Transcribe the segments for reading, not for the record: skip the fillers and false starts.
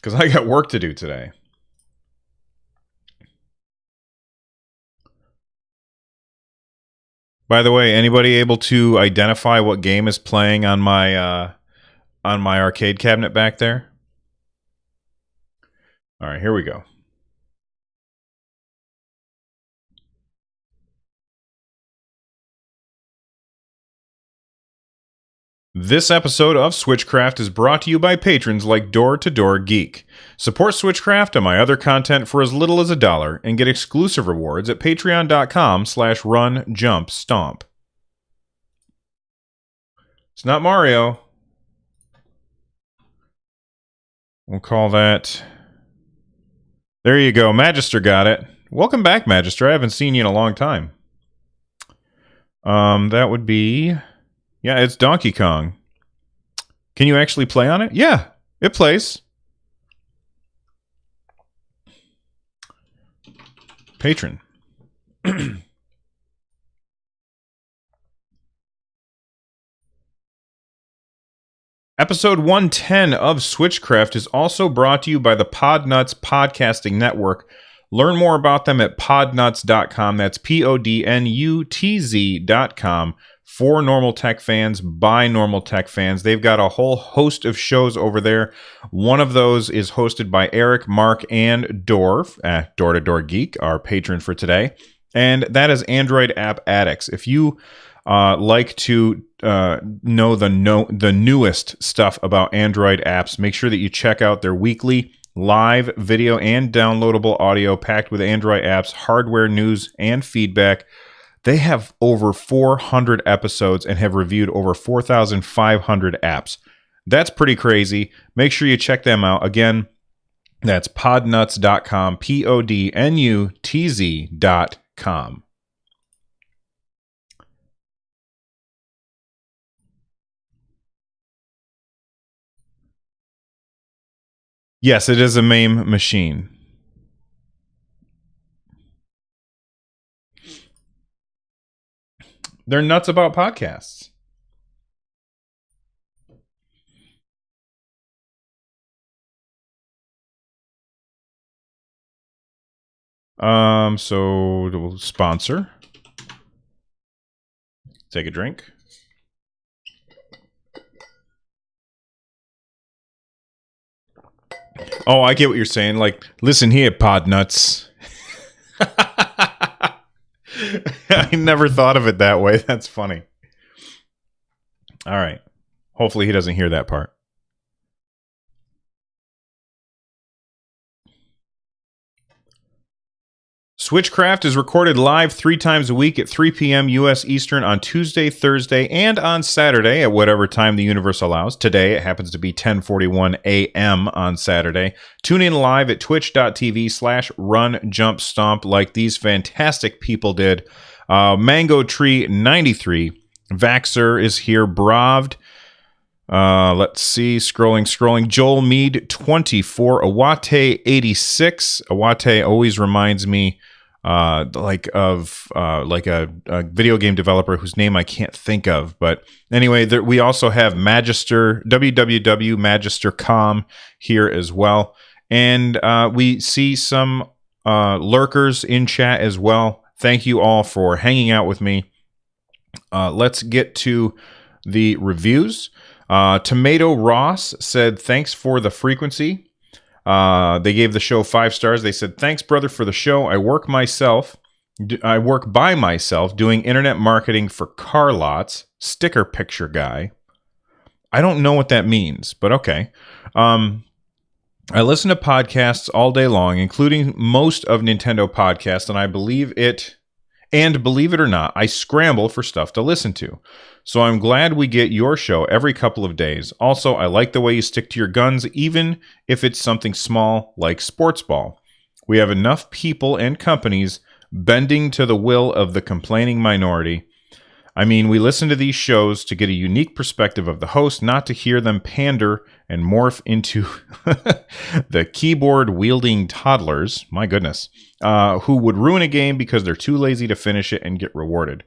because I got work to do today. By the way, anybody able to identify what game is playing on my arcade cabinet back there? All right, here we go. This episode of Switchcraft is brought to you by patrons like Door to Door Geek. Support Switchcraft and my other content for as little as $1 and get exclusive rewards at patreon.com/runjumpstomp. It's not Mario. We'll call that... There you go. Magister got it. Welcome back, Magister. I haven't seen you in a long time. That would be... Yeah, it's Donkey Kong. Can you actually play on it? Yeah, it plays. Patron. Episode 110 of Switchcraft is also brought to you by the Podnuts Podcasting Network. Learn more about them at podnuts.com. That's podnutz.com. For normal tech fans, by normal tech fans. They've got a whole host of shows over there. One of those is hosted by Eric, Mark, and Dorf, Door to Door Geek, our patron for today. And that is Android App Addicts. If you like to know the newest stuff about Android apps, make sure that you check out their weekly live video and downloadable audio packed with Android apps, hardware news, and feedback. They have over 400 episodes and have reviewed over 4,500 apps. That's pretty crazy. Make sure you check them out. Again, that's podnuts.com, podnutz.com. Yes, it is a MAME machine. They're nuts about podcasts. So we'll sponsor. Take a drink. Oh, I get what you're saying. Like, listen here, Podnuts. I never thought of it that way. That's funny. All right. Hopefully he doesn't hear that part. Switchcraft is recorded live 3 times a week at 3 p.m. U.S. Eastern on Tuesday, Thursday, and on Saturday at whatever time the universe allows. Today, it happens to be 10:41 a.m. on Saturday. Tune in live at twitch.tv/runjumpstomp like these fantastic people did. Mango Tree 93. Vaxer is here. Bravd. Let's see. Scrolling. Joel Mead 24. Awate 86. Awate always reminds me like a video game developer whose name I can't think of. But anyway, we also have Magister, www Magister.com here as well. And we see some lurkers in chat as well. Thank you all for hanging out with me. Let's get to the reviews. Tomato Ross said, thanks for the frequency. They gave the show 5 stars. They said, thanks, brother, for the show. I work by myself doing internet marketing for car lots. Sticker picture guy. I don't know what that means, but okay. I listen to podcasts all day long, including most of Nintendo podcasts, and believe it or not, I scramble for stuff to listen to. So I'm glad we get your show every couple of days. Also, I like the way you stick to your guns, even if it's something small like sports ball. We have enough people and companies bending to the will of the complaining minority. I mean, we listen to these shows to get a unique perspective of the host, not to hear them pander and morph into the keyboard-wielding toddlers, my goodness, who would ruin a game because they're too lazy to finish it and get rewarded.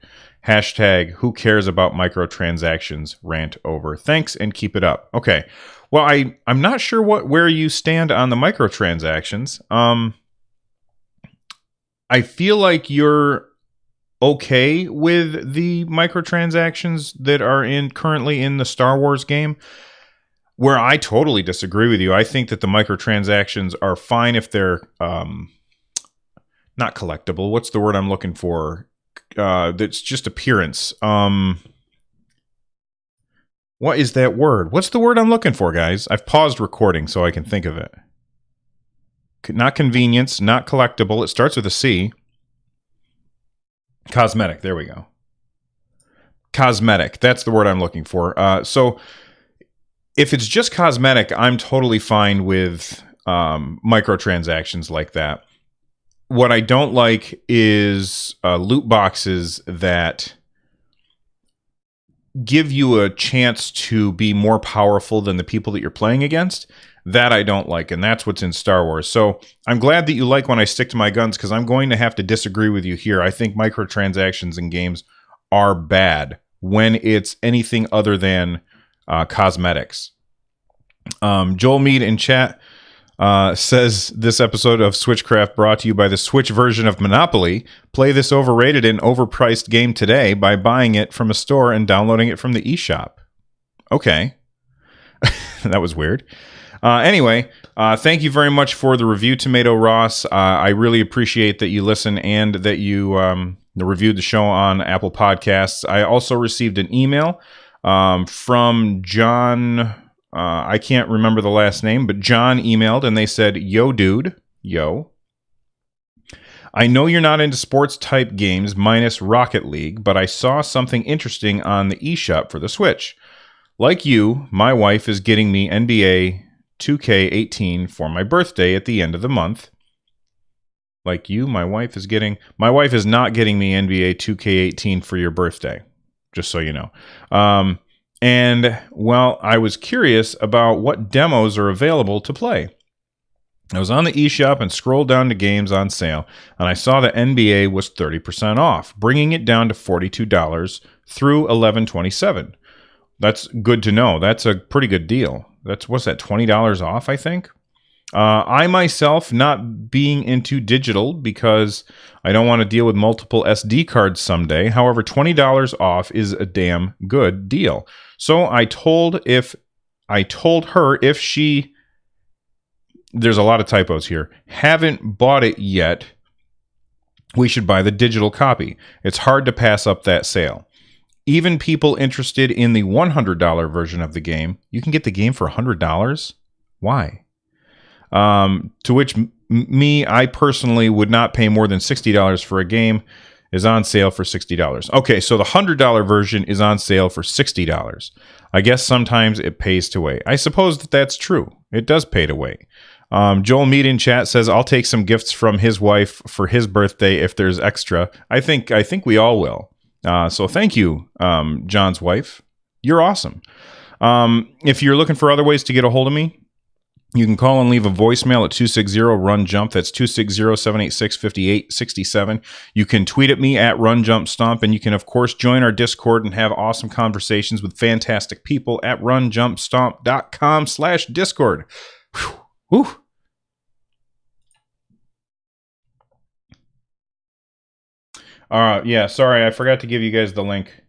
Hashtag who cares about microtransactions, rant over. Thanks and keep it up. Okay. Well, I'm not sure where you stand on the microtransactions. I feel like you're okay with the microtransactions that are currently in the Star Wars game. Where I totally disagree with you. I think that the microtransactions are fine if they're not collectible. What's the word I'm looking for? That's just appearance. What is that word? What's the word I'm looking for, guys? I've paused recording so I can think of it. Not convenience, not collectible. It starts with a C. Cosmetic. There we go. Cosmetic. That's the word I'm looking for. So if it's just cosmetic, I'm totally fine with microtransactions like that. What I don't like is loot boxes that give you a chance to be more powerful than the people that you're playing against. That I don't like, and that's what's in Star Wars. So I'm glad that you like when I stick to my guns, because I'm going to have to disagree with you here. I think microtransactions in games are bad when it's anything other than cosmetics. Joel Mead in chat says, this episode of Switchcraft brought to you by the Switch version of Monopoly. Play this overrated and overpriced game today by buying it from a store and downloading it from the eShop. Okay. That was weird. Anyway, thank you very much for the review, Tomato Ross. I really appreciate that you listen and that you reviewed the show on Apple Podcasts. I also received an email from John. I can't remember the last name, but John emailed and they said, "Yo, dude, yo. I know you're not into sports type games minus Rocket League, but I saw something interesting on the eShop for the Switch. Like you, my wife is getting me NBA 2K18 for my birthday at the end of the month." Like you, my wife is not getting me NBA 2K18 for your birthday, just so you know. And, well, I was curious about what demos are available to play. I was on the eShop and scrolled down to games on sale, and I saw that NBA was 30% off, bringing it down to $42 through $11.27. That's good to know. That's a pretty good deal. What's that, $20 off, I think? I myself, not being into digital because I don't want to deal with multiple SD cards someday. However, $20 off is a damn good deal. So I told her if she, there's a lot of typos here, haven't bought it yet, we should buy the digital copy. It's hard to pass up that sale. Even people interested in the $100 version of the game, you can get the game for $100? Why? To which I personally would not pay more than $60 for a game, is on sale for $60. Okay, so the $100 version is on sale for $60. I guess sometimes it pays to wait. I suppose that's true. It does pay to wait. Joel Mead in chat says, I'll take some gifts from his wife for his birthday if there's extra. I think we all will. So thank you, John's wife. You're awesome. If you're looking for other ways to get a hold of me, you can call and leave a voicemail at 260-RUN-JUMP. That's 260-786-5867. You can tweet at me at RunJumpStomp, and you can, of course, join our Discord and have awesome conversations with fantastic people at runjumpstomp.com/Discord. Whew. Yeah, sorry, I forgot to give you guys the link.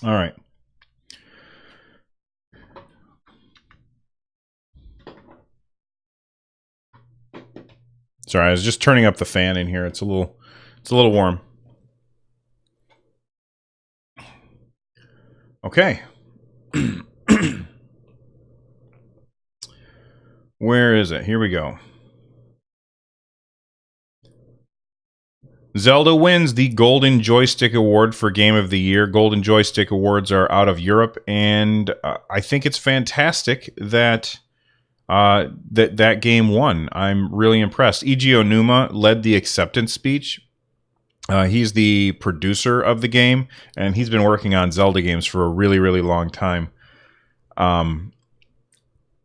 All right. Sorry, I was just turning up the fan in here. It's a little warm. Okay. Where is it? Here we go. Zelda wins the Golden Joystick Award for Game of the Year. Golden Joystick Awards are out of Europe, and I think it's fantastic that that game won. I'm really impressed. Eiji Onuma led the acceptance speech. He's the producer of the game, and he's been working on Zelda games for a really, really long time.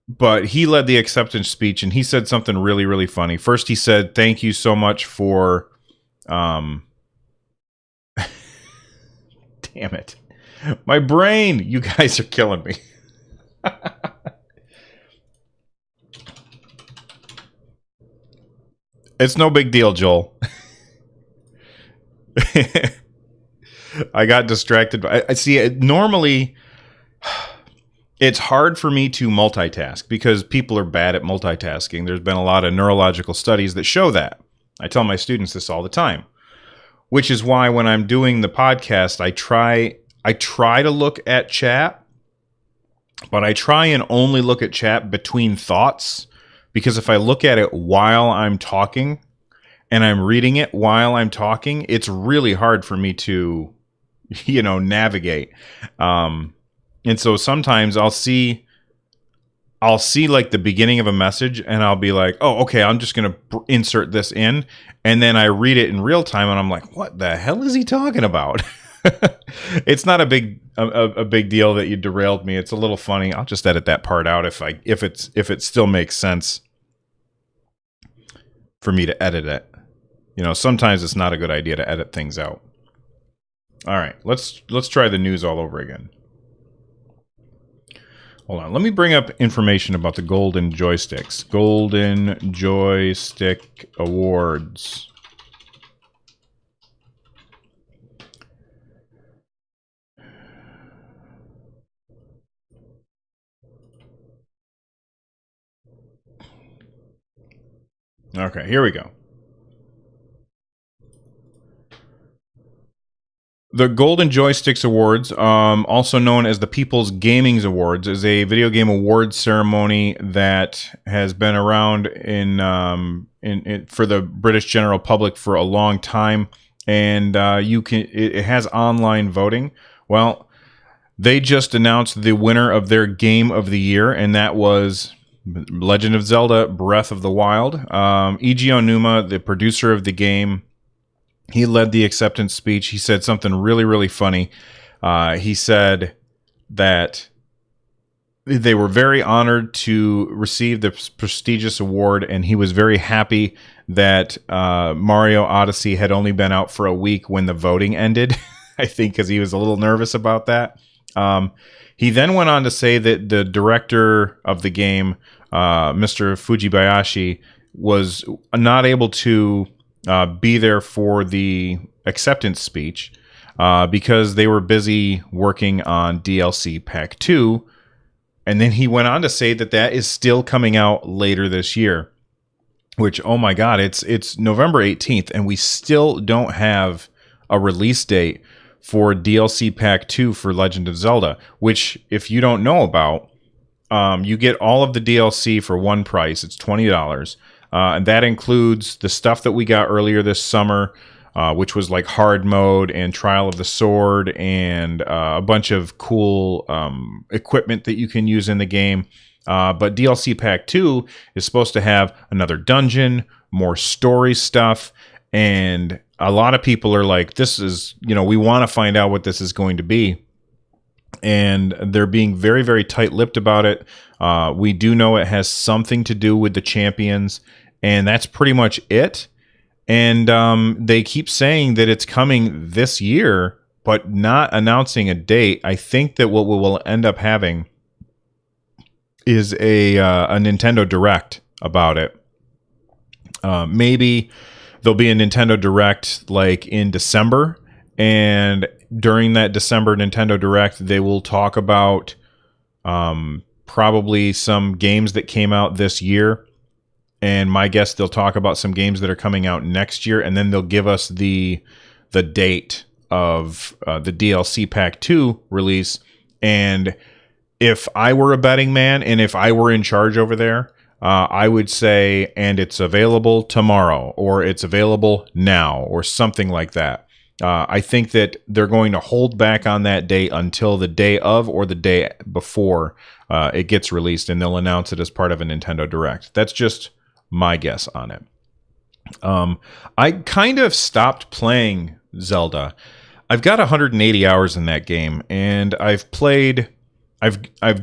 But he led the acceptance speech, and he said something really, really funny. First, he said, "Thank you so much for..." Damn it. My brain! You guys are killing me. It's no big deal, Joel. I got distracted. I see. Normally, it's hard for me to multitask because people are bad at multitasking. There's been a lot of neurological studies that show that. I tell my students this all the time, which is why when I'm doing the podcast, I try to look at chat, but I try and only look at chat between thoughts, because if I look at it while I'm talking and I'm reading it while I'm talking, it's really hard for me to, navigate. And so sometimes I'll see like the beginning of a message and I'll be like, oh, okay, I'm just going to insert this in. And then I read it in real time and I'm like, what the hell is he talking about? It's not a big deal that you derailed me. It's a little funny. I'll just edit that part out if it still makes sense for me to edit it. Sometimes it's not a good idea to edit things out. All right, let's try the news all over again. Hold on. Let me bring up information about the Golden Joysticks. Golden Joystick Awards. Okay, here we go. The Golden Joysticks Awards, also known as the People's Gaming Awards, is a video game awards ceremony that has been around for the British general public for a long time, and it has online voting. Well, they just announced the winner of their Game of the Year, and that was Legend of Zelda: Breath of the Wild. Eiji Onuma, the producer of the game, he led the acceptance speech. He said something really, really funny. He said that they were very honored to receive the prestigious award, and he was very happy that Mario Odyssey had only been out for a week when the voting ended. I think because he was a little nervous about that. He then went on to say that the director of the game, Mr. Fujibayashi, was not able to be there for the acceptance speech because they were busy working on DLC Pack 2. And then he went on to say that is still coming out later this year, which, oh my God, it's November 18th, and we still don't have a release date for DLC Pack 2 for Legend of Zelda, which, if you don't know about, you get all of the DLC for one price. It's $20. And that includes the stuff that we got earlier this summer, which was like hard mode and Trial of the Sword and a bunch of cool equipment that you can use in the game. But DLC Pack 2 is supposed to have another dungeon, more story stuff, and a lot of people are like, this is, we want to find out what this is going to be. And they're being very, very tight-lipped about it. We do know it has something to do with the champions, and that's pretty much it. And they keep saying that it's coming this year, but not announcing a date. I think that what we will end up having is a Nintendo Direct about it. Maybe there'll be a Nintendo Direct like in December, and during that December Nintendo Direct, they will talk about probably some games that came out this year. And my guess, they'll talk about some games that are coming out next year, and then they'll give us the date of the DLC Pack 2 release, And if I were a betting man and if I were in charge over there, I would say, and it's available tomorrow, or it's available now, or something like that. I think that they're going to hold back on that date until the day of or the day before it gets released, and they'll announce it as part of a Nintendo Direct. That's just my guess on it. I kind of stopped playing Zelda. I've got 180 hours in that game, and I've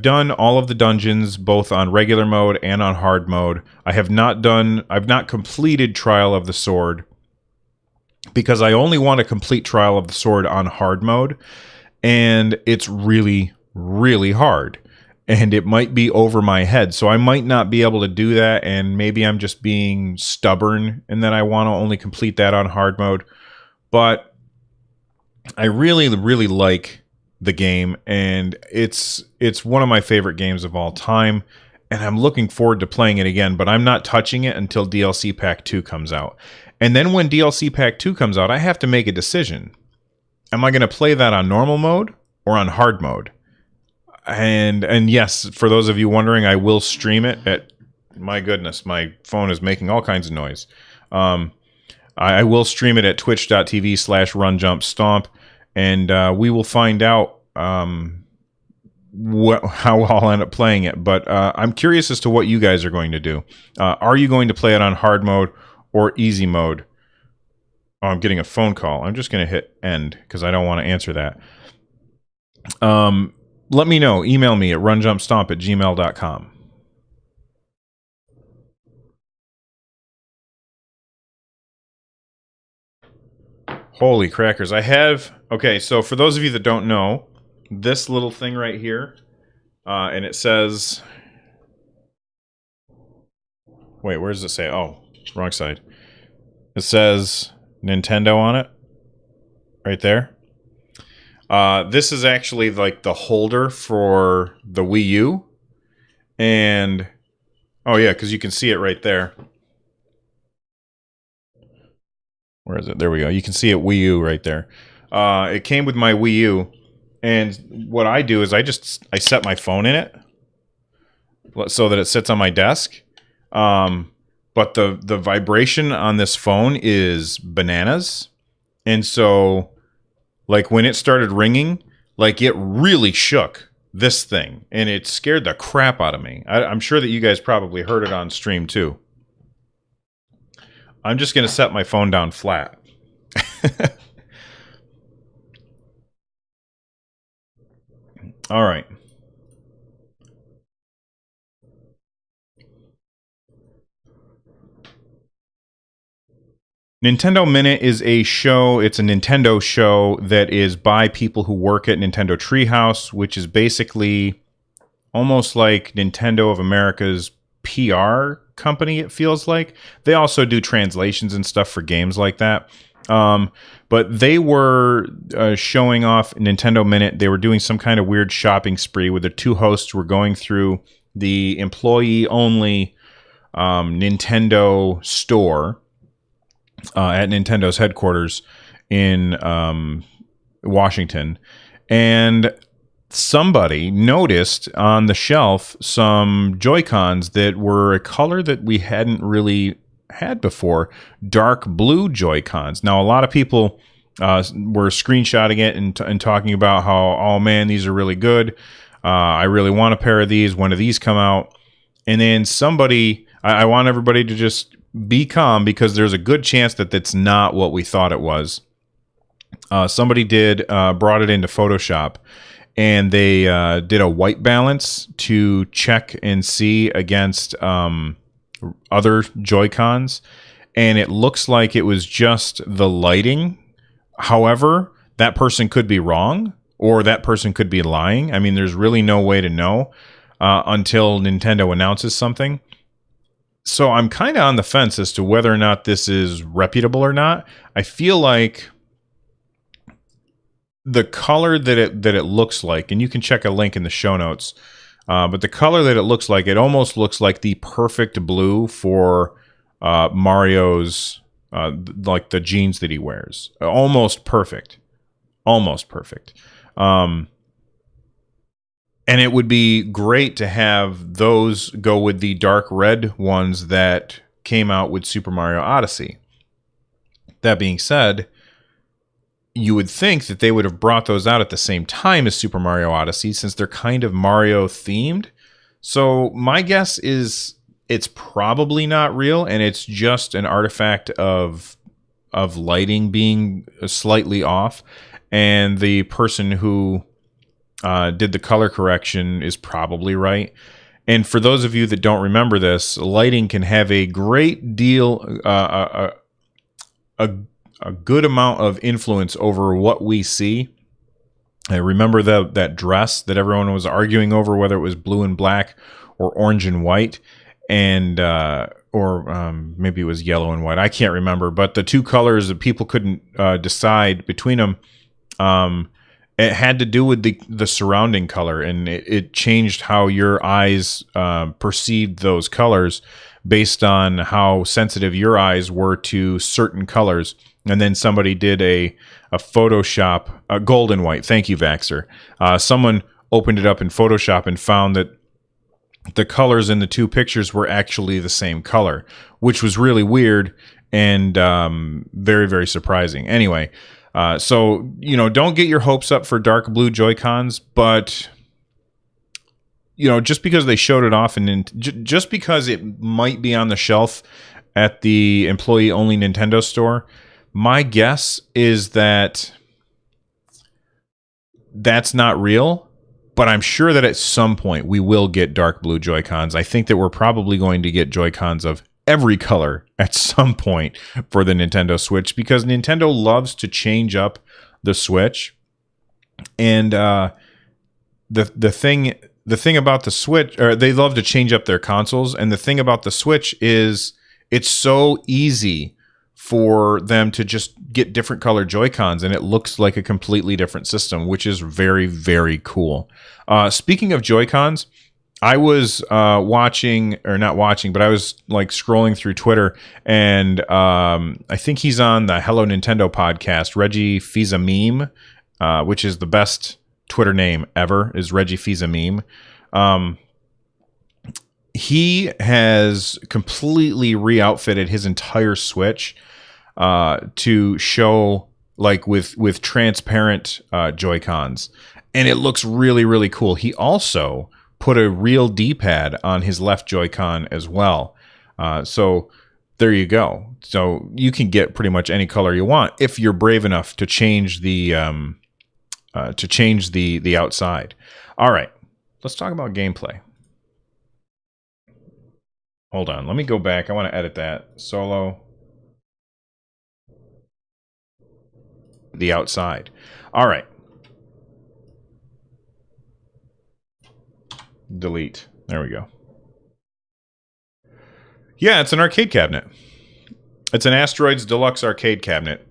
done all of the dungeons, both on regular mode and on hard mode. I've not completed Trial of the Sword, because I only want to complete Trial of the Sword on hard mode, and it's really, really hard. And it might be over my head, so I might not be able to do that, and maybe I'm just being stubborn and that I want to only complete that on hard mode. But I really, really like the game, and it's one of my favorite games of all time, and I'm looking forward to playing it again, but I'm not touching it until DLC Pack 2 comes out. And then when DLC Pack 2 comes out, I have to make a decision. Am I going to play that on normal mode or on hard mode? And yes, for those of you wondering, I will stream it at, my goodness, my phone is making all kinds of noise. I will stream it at twitch.tv/runjumpstomp, and we will find out how I'll end up playing it. But I'm curious as to what you guys are going to do. Are you going to play it on hard mode or easy mode? Oh, I'm getting a phone call. I'm just going to hit end because I don't want to answer that. Let me know. Email me at runjumpstomp@gmail.com. Holy crackers. Okay, so for those of you that don't know, this little thing right here, and it says, wait, where does it say? Oh, wrong side. It says Nintendo on it, right there. This is actually like the holder for the Wii U. And, oh yeah, because you can see it right there. Where is it? There we go. You can see it Wii U right there. It came with my Wii U. And what I do is I set my phone in it so that it sits on my desk. But the vibration on this phone is bananas. And so, like, when it started ringing, like, it really shook this thing, and it scared the crap out of me. I'm sure that you guys probably heard it on stream, too. I'm just going to set my phone down flat. All right. Nintendo Minute is a show. It's a Nintendo show that is by people who work at Nintendo Treehouse, which is basically almost like Nintendo of America's PR company, it feels like. They also do translations and stuff for games like that. But they were showing off Nintendo Minute. They were doing some kind of weird shopping spree where the two hosts were going through the employee-only Nintendo store at Nintendo's headquarters in Washington. And somebody noticed on the shelf some Joy-Cons that were a color that we hadn't really had before, dark blue Joy-Cons. Now, a lot of people were screenshotting it and talking about how, oh man, these are really good. I really want a pair of these. When do these come out? And then I want everybody to just be calm, because there's a good chance that that's not what we thought it was. Somebody brought it into Photoshop, and they did a white balance to check and see against other Joy-Cons, and it looks like it was just the lighting. However, that person could be wrong, or that person could be lying. I mean, there's really no way to know until Nintendo announces something. So I'm kind of on the fence as to whether or not this is reputable or not. I feel like the color that it looks like, and you can check a link in the show notes, but the color that it looks like, it almost looks like the perfect blue for Mario's, like the jeans that he wears. Almost perfect. Almost perfect. And it would be great to have those go with the dark red ones that came out with Super Mario Odyssey. That being said, you would think that they would have brought those out at the same time as Super Mario Odyssey since they're kind of Mario themed. So my guess is it's probably not real and it's just an artifact of lighting being slightly off, and the person who did the color correction is probably right. And for those of you that don't remember this, lighting can have a great deal, a good amount of influence over what we see. I remember that dress that everyone was arguing over, whether it was blue and black or orange and white, and maybe it was yellow and white. I can't remember, but the two colors that people couldn't decide between them. It had to do with the surrounding color, and it changed how your eyes perceived those colors based on how sensitive your eyes were to certain colors. And then somebody did a Photoshop, gold and white. Thank you, Vaxxer. Someone opened it up in Photoshop and found that the colors in the two pictures were actually the same color, which was really weird and very, very surprising. Anyway, so, don't get your hopes up for dark blue Joy-Cons, but, just because they showed it off and just because it might be on the shelf at the employee-only Nintendo store, my guess is that that's not real, but I'm sure that at some point we will get dark blue Joy-Cons. I think that we're probably going to get Joy-Cons of every color at some point for the Nintendo Switch, because Nintendo loves to change up the Switch. And the thing about the Switch, or they love to change up their consoles, and the thing about the Switch is it's so easy for them to just get different color Joy-Cons, and it looks like a completely different system, which is very, very cool. Speaking of Joy-Cons, I was not watching, but I was like scrolling through Twitter, and I think he's on the Hello Nintendo podcast, Reggie Fils-A-Meme, which is the best Twitter name ever, is Reggie Fils-A-Meme. He has completely re-outfitted his entire Switch to show like with transparent Joy-Cons, and it looks really, really cool. He also put a real D-pad on his left Joy-Con as well. So there you go. So you can get pretty much any color you want if you're brave enough to change the outside. All right, let's talk about gameplay. Hold on, let me go back. I want to edit that. Solo. The outside. All right. Delete. There we go. Yeah, it's an arcade cabinet. It's an Asteroids Deluxe arcade cabinet.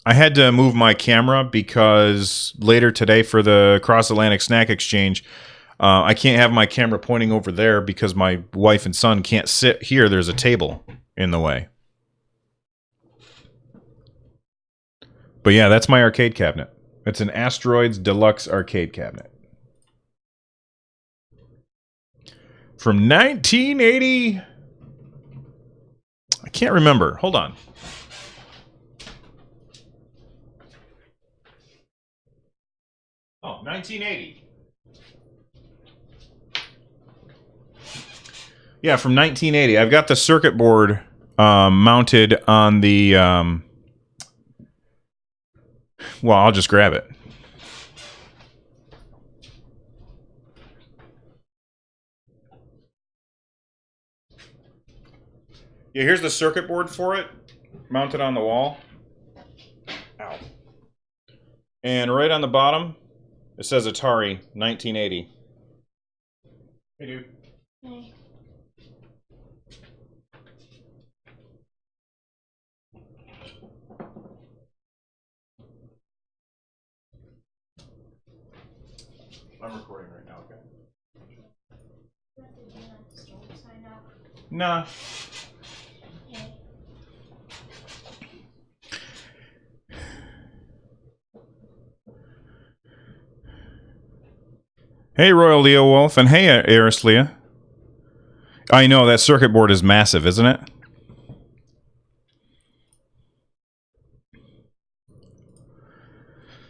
I had to move my camera because later today for the Cross Atlantic Snack Exchange, I can't have my camera pointing over there because my wife and son can't sit here. There's a table in the way. But yeah, that's my arcade cabinet. It's an Asteroids Deluxe arcade cabinet. From 1980... I can't remember. Hold on. Oh, 1980. Yeah, from 1980. I've got the circuit board mounted on the... well, I'll just grab it. Yeah, here's the circuit board for it, mounted on the wall. Ow. And right on the bottom, it says Atari 1980. Hey, dude. Hey. I'm recording right now, okay? Nah. Okay. Hey, Royal Leo Wolf, and hey, Eris Leah. I know, that circuit board is massive, isn't it?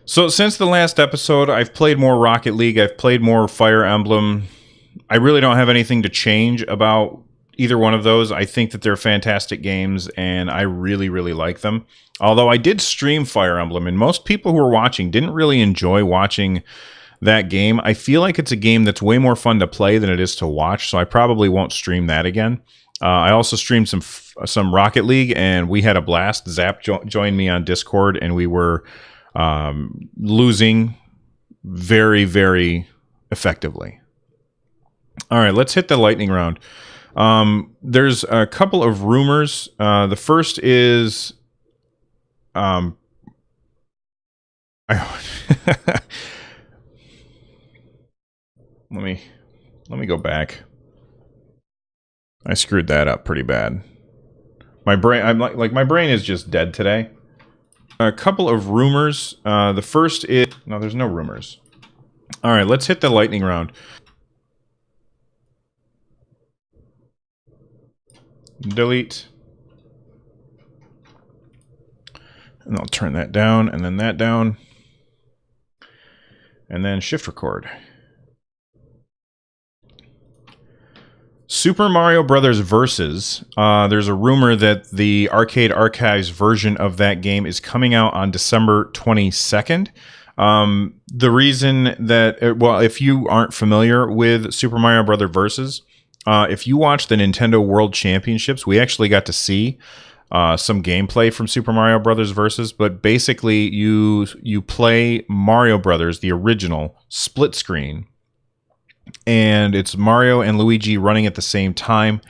So since the last episode, I've played more Rocket League, I've played more Fire Emblem. I really don't have anything to change about either one of those. I think that they're fantastic games, and I really, really like them. Although I did stream Fire Emblem, and most people who were watching didn't really enjoy watching that game. I feel like it's a game that's way more fun to play than it is to watch, so I probably won't stream that again. I also streamed some Rocket League, and we had a blast. Zap joined me on Discord, and we were losing very, very effectively. All right, let's hit the lightning round. There's a couple of rumors. The first is, I, let me go back. I screwed that up pretty bad. My brain, I'm like my brain is just dead today. A couple of rumors. The first is, no, there's no rumors. All right, let's hit the lightning round. Delete. And I'll turn that down, and then that down. And then shift record. Super Mario Brothers Versus. There's a rumor that the Arcade Archives version of that game is coming out on December 22nd. The reason that, well, if you aren't familiar with Super Mario Brothers Versus, if you watch the Nintendo World Championships, we actually got to see some gameplay from Super Mario Brothers Versus. But basically, you play Mario Brothers, the original, split screen. And it's Mario and Luigi running at the same time,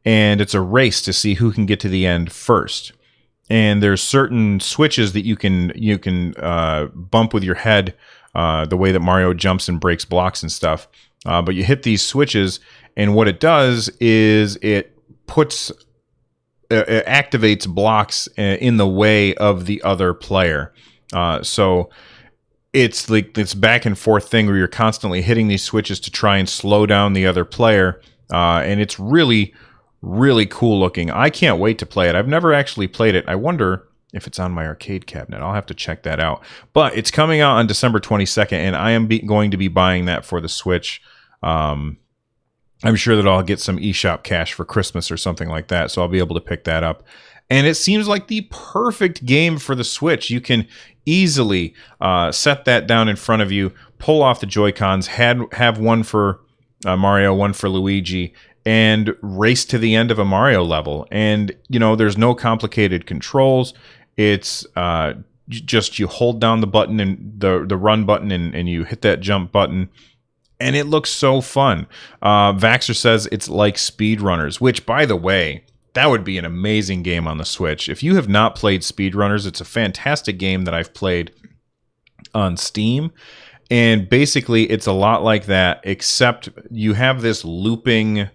and it's a race to see who can get to the end first. And there's certain switches that you can bump with your head, the way that Mario jumps and breaks blocks and stuff. But you hit these switches, and what it does is it activates blocks in the way of the other player. So it's like this back and forth thing where you're constantly hitting these switches to try and slow down the other player. And it's really, really cool looking. I can't wait to play it. I've never actually played it. I wonder if it's on my arcade cabinet. I'll have to check that out. But it's coming out on December 22nd, and I am going to be buying that for the Switch. I'm sure that I'll get some eShop cash for Christmas or something like that, so I'll be able to pick that up. And it seems like the perfect game for the Switch. You can easily set that down in front of you, pull off the Joy-Cons, have one for Mario, one for Luigi, and race to the end of a Mario level. And, you know, there's no complicated controls. It's just you hold down the button, and the run button, and you hit that jump button. And it looks so fun. Vaxxer says it's like Speedrunners, which, by the way, that would be an amazing game on the Switch. If you have not played Speedrunners, it's a fantastic game that I've played on Steam. And basically, it's a lot like that, except you have this looping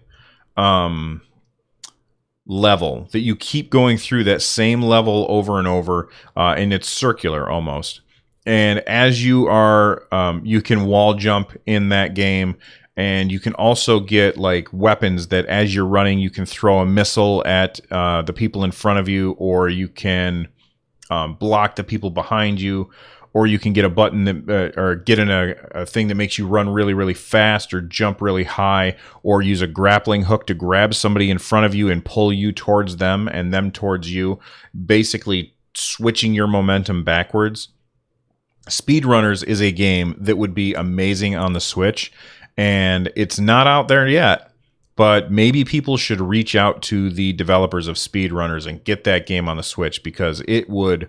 level that you keep going through that same level over and over, and it's circular almost. And as you are, you can wall jump in that game. And you can also get like weapons that as you're running, you can throw a missile at the people in front of you, or you can block the people behind you, or you can get a button that, or get in a thing that makes you run really, really fast or jump really high, or use a grappling hook to grab somebody in front of you and pull you towards them and them towards you, basically switching your momentum backwards. Speedrunners is a game that would be amazing on the Switch. And it's not out there yet, but maybe people should reach out to the developers of Speedrunners and get that game on the Switch, because it would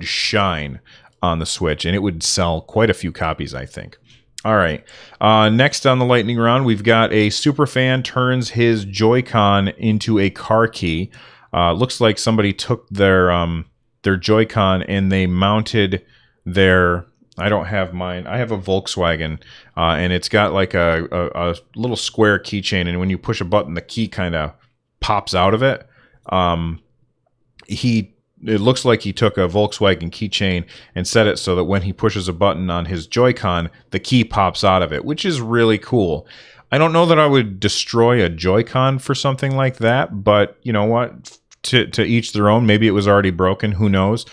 shine on the Switch, and it would sell quite a few copies, I think. All right. Next on the lightning round, we've got a superfan turns his Joy-Con into a car key. Looks like somebody took their Joy-Con and they mounted their... I don't have mine. I have a Volkswagen, and it's got like a little square keychain, and when you push a button, the key kind of pops out of it. He it looks like he took a Volkswagen keychain and set it so that when he pushes a button on his Joy-Con, the key pops out of it, which is really cool. I don't know that I would destroy a Joy-Con for something like that, but you know what? To each their own. Maybe it was already broken. Who knows?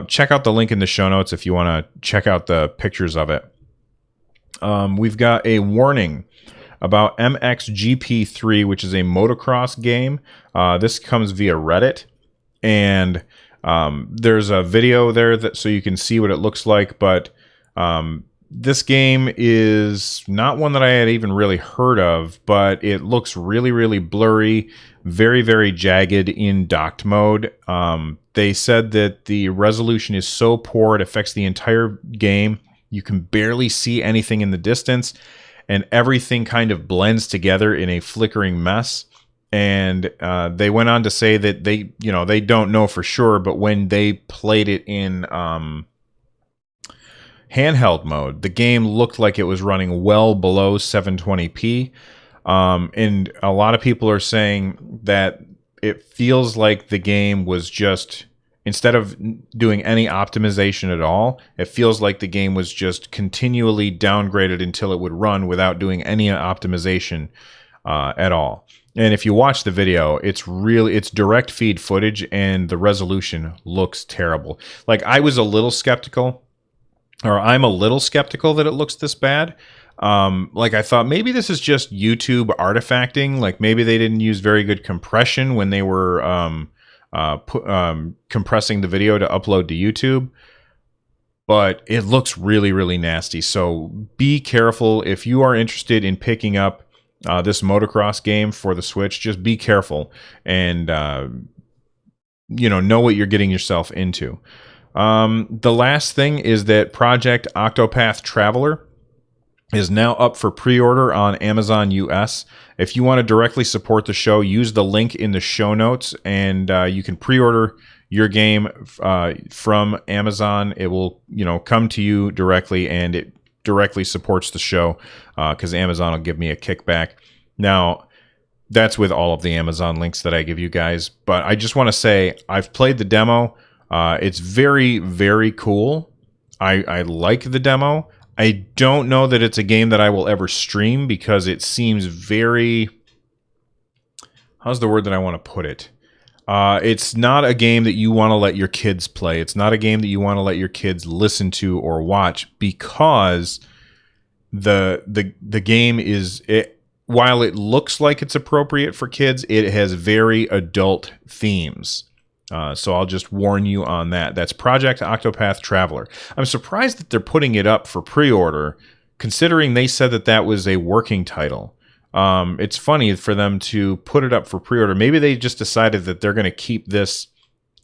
Check out the link in the show notes if you want to check out the pictures of it. We've got a warning about MXGP3, which is a motocross game. This comes via Reddit, and there's a video there that so you can see what it looks like, but this game is not one that I had even really heard of, but it looks really, really blurry, very, very jagged in docked mode. They said that the resolution is so poor it affects the entire game. You can barely see anything in the distance, and everything kind of blends together in a flickering mess. And they went on to say that they don't know for sure, but when they played it in handheld mode, the game looked like it was running well below 720p. And a lot of people are saying that it feels like the game was just, instead of doing any optimization at all, it feels like the game was just continually downgraded until it would run without doing any optimization at all. And if you watch the video, it's direct feed footage and the resolution looks terrible. Like I'm a little skeptical that it looks this bad. Like I thought maybe this is just YouTube artifacting. Like maybe they didn't use very good compression when they were compressing the video to upload to YouTube. But it looks really, really nasty. So be careful if you are interested in picking up this motocross game for the Switch. Just be careful and know what you're getting yourself into. The last thing is that Project Octopath Traveler is now up for pre-order on Amazon US. If you want to directly support the show, use the link in the show notes, and you can pre-order your game from Amazon. It will, come to you directly, and it directly supports the show because Amazon will give me a kickback. Now, that's with all of the Amazon links that I give you guys, but I just want to say I've played the demo. It's very, very cool. I like the demo. I don't know that it's a game that I will ever stream because it seems very... How's the word that I want to put it? It's not a game that you want to let your kids play. It's not a game that you want to let your kids listen to or watch because the game is... while it looks like it's appropriate for kids, it has very adult themes. So I'll just warn you on that. That's Project Octopath Traveler. I'm surprised that they're putting it up for pre-order, considering they said that was a working title. It's funny for them to put it up for pre-order. Maybe they just decided that they're going to keep this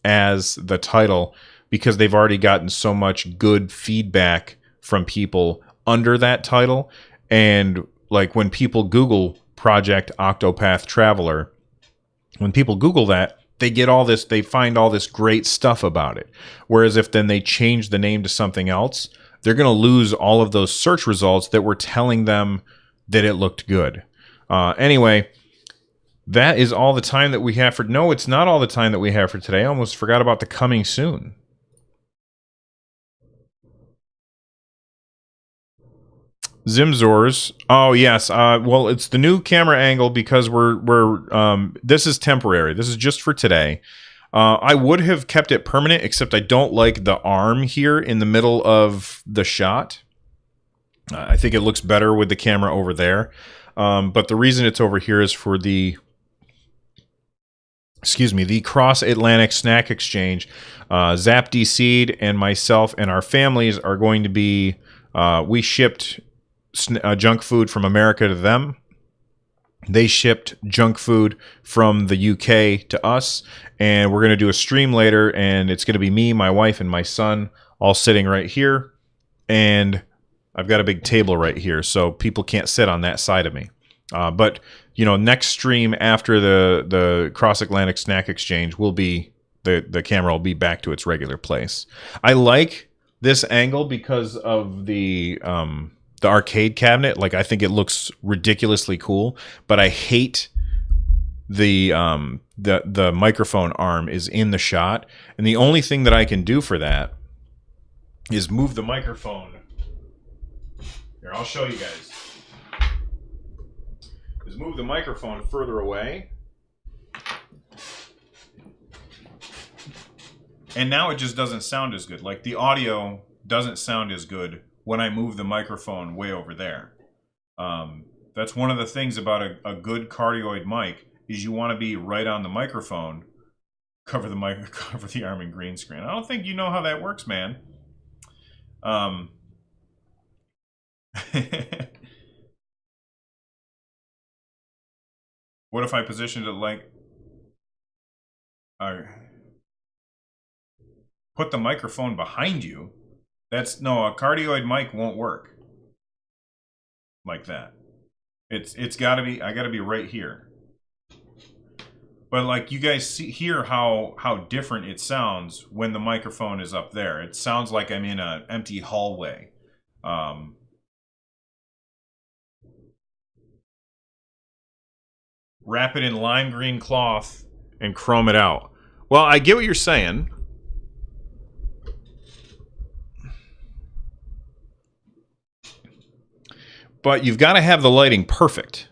as the title because they've already gotten so much good feedback from people under that title. And like when people Google Project Octopath Traveler, when people Google that, they get all this, they find all this great stuff about it. Whereas if then they change the name to something else, they're going to lose all of those search results that were telling them that it looked good. Anyway, that is all the time that we have for... No, it's not all the time that we have for today. I almost forgot about the coming soon. Zimzors. Oh yes. Well, it's the new camera angle because we're this is temporary. This is just for today. I would have kept it permanent, except I don't like the arm here in the middle of the shot. I think it looks better with the camera over there. But the reason it's over here is for the cross-Atlantic snack exchange. Zap DC'd and myself and our families are going to be. We shipped junk food from America to them. They shipped junk food from the UK to us, and we're going to do a stream later, and it's going to be me, my wife, and my son all sitting right here, and I've got a big table right here, so people can't sit on that side of me. But next stream after the cross-Atlantic snack exchange will be the camera will be back to its regular place. I like this angle because of the arcade cabinet. Like, I think it looks ridiculously cool, but I hate the microphone arm is in the shot, and the only thing that I can do for that is move the microphone. Here, I'll show you guys. Is move the microphone further away. And now it just doesn't sound as good. Like the audio doesn't sound as good when I move the microphone way over there. That's one of the things about a good cardioid mic is you want to be right on the microphone. Cover the arm in green screen. I don't think you know how that works, man. What if I positioned it like... put the microphone behind you? No, a cardioid mic won't work like that. It's gotta be, I gotta be right here. But like you guys hear how different it sounds when the microphone is up there. It sounds like I'm in an empty hallway. Wrap it in lime green cloth and chrome it out. Well, I get what you're saying. But you've got to have the lighting perfect.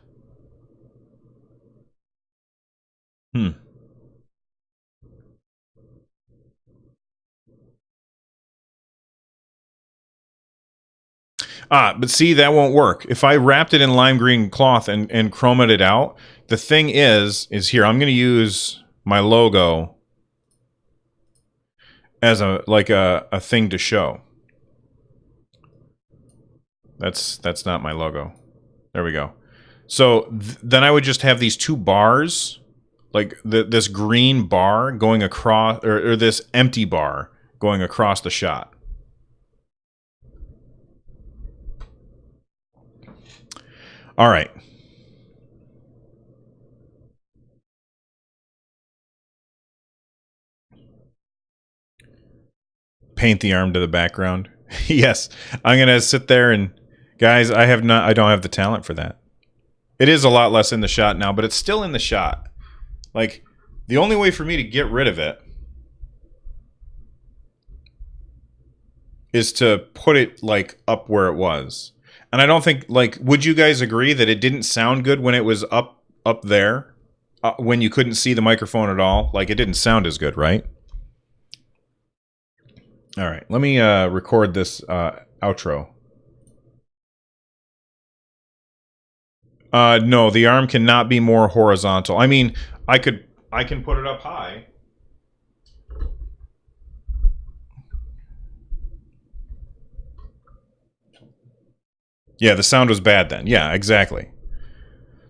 But see, that won't work. If I wrapped it in lime green cloth and chromed it out, the thing is here, I'm going to use my logo as a thing to show. That's not my logo. There we go. So then I would just have these two bars, like this green bar going across, or this empty bar going across the shot. All right. Paint the arm to the background. Yes, I'm gonna sit there and, guys, I don't have the talent for that. It is a lot less in the shot now, but it's still in the shot. Like, the only way for me to get rid of it is to put it like up where it was. And I don't think, like, would you guys agree that it didn't sound good when it was up there? When you couldn't see the microphone at all? Like, it didn't sound as good, right? All right, let me record this outro. No, the arm cannot be more horizontal. I mean, I can put it up high. Yeah, the sound was bad then. Yeah, exactly.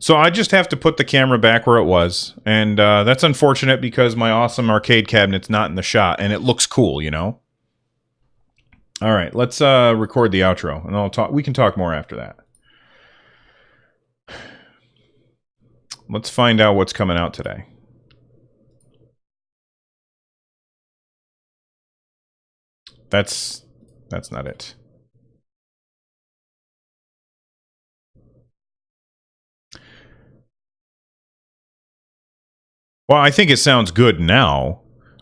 So I just have to put the camera back where it was, and that's unfortunate because my awesome arcade cabinet's not in the shot, and it looks cool, you know? All right, let's record the outro, and we can talk more after that. Let's find out what's coming out today. That's not it. Well, I think it sounds good now.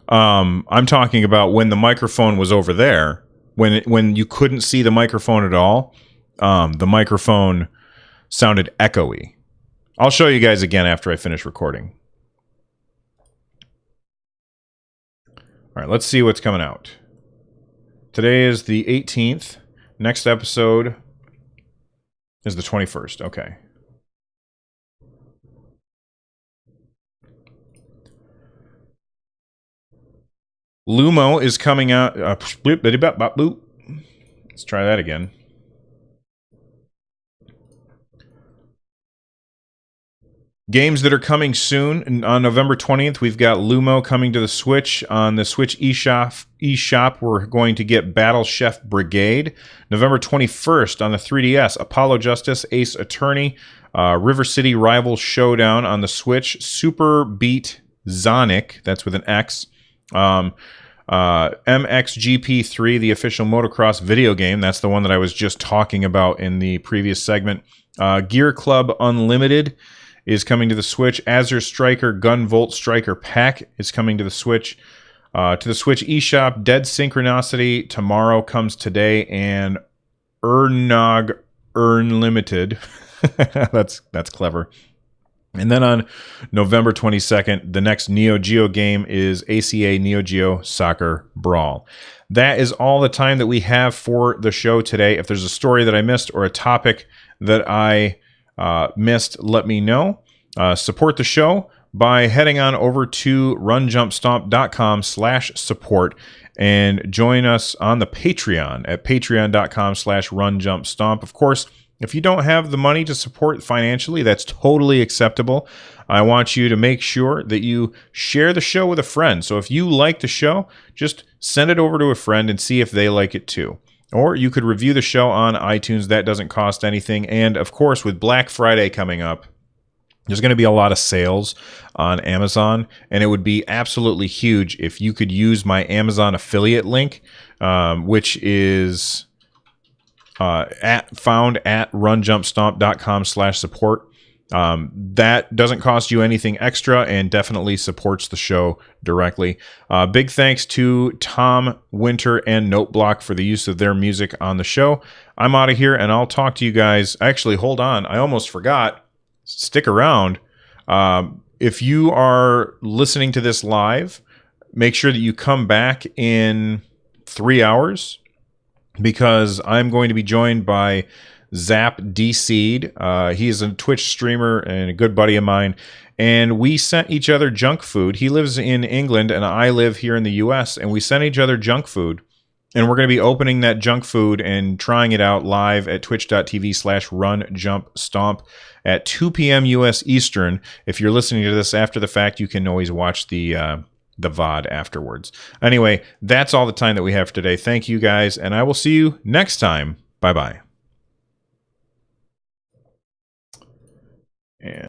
I'm talking about when the microphone was over there, when you couldn't see the microphone at all. The microphone sounded echoey. I'll show you guys again after I finish recording. All right, let's see what's coming out. Today is the 18th. Next episode is the 21st. Okay. Lumo is coming out. Let's try that again. Games that are coming soon. On November 20th, we've got Lumo coming to the Switch. On the Switch eShop, we're going to get Battle Chef Brigade. November 21st on the 3DS, Apollo Justice, Ace Attorney, River City Rival Showdown on the Switch, Super Beat Zonic, that's with an X. MXGP3, the official motocross video game. That's the one that I was just talking about in the previous segment. Gear Club Unlimited is coming to the Switch. Azure Striker Gunvolt Striker Pack is coming to the Switch. To the Switch eShop, Dead Synchronicity tomorrow comes today, and Ernog Limited. That's clever. And then on November 22nd, the next Neo Geo game is ACA Neo Geo Soccer Brawl. That is all the time that we have for the show today. If there's a story that I missed or a topic that I missed, let me know. Support the show by heading on over to runjumpstomp.com/support and join us on the Patreon at patreon.com/runjumpstomp. Of course, if you don't have the money to support financially, that's totally acceptable. I want you to make sure that you share the show with a friend. So if you like the show, just send it over to a friend and see if they like it too. Or you could review the show on iTunes. That doesn't cost anything. And of course, with Black Friday coming up, there's going to be a lot of sales on Amazon, and it would be absolutely huge if you could use my Amazon affiliate link, which is found at runjumpstomp.com/support. That doesn't cost you anything extra and definitely supports the show directly. Big thanks to Tom Winter and Noteblock for the use of their music on the show. I'm out of here, and I'll talk to you guys. Actually, hold on. I almost forgot. Stick around. If you are listening to this live, make sure that you come back in 3 hours, because I'm going to be joined by Zap D-Seed. He is a Twitch streamer and a good buddy of mine, and we sent each other junk food. He lives in England, and I live here in the U.S., and we sent each other junk food, and we're going to be opening that junk food and trying it out live at twitch.tv/runjumpstomp at 2 p.m. U.S. Eastern. If you're listening to this after the fact, you can always watch the VOD afterwards. Anyway, that's all the time that we have for today. Thank you guys, and I will see you next time. Bye-bye. And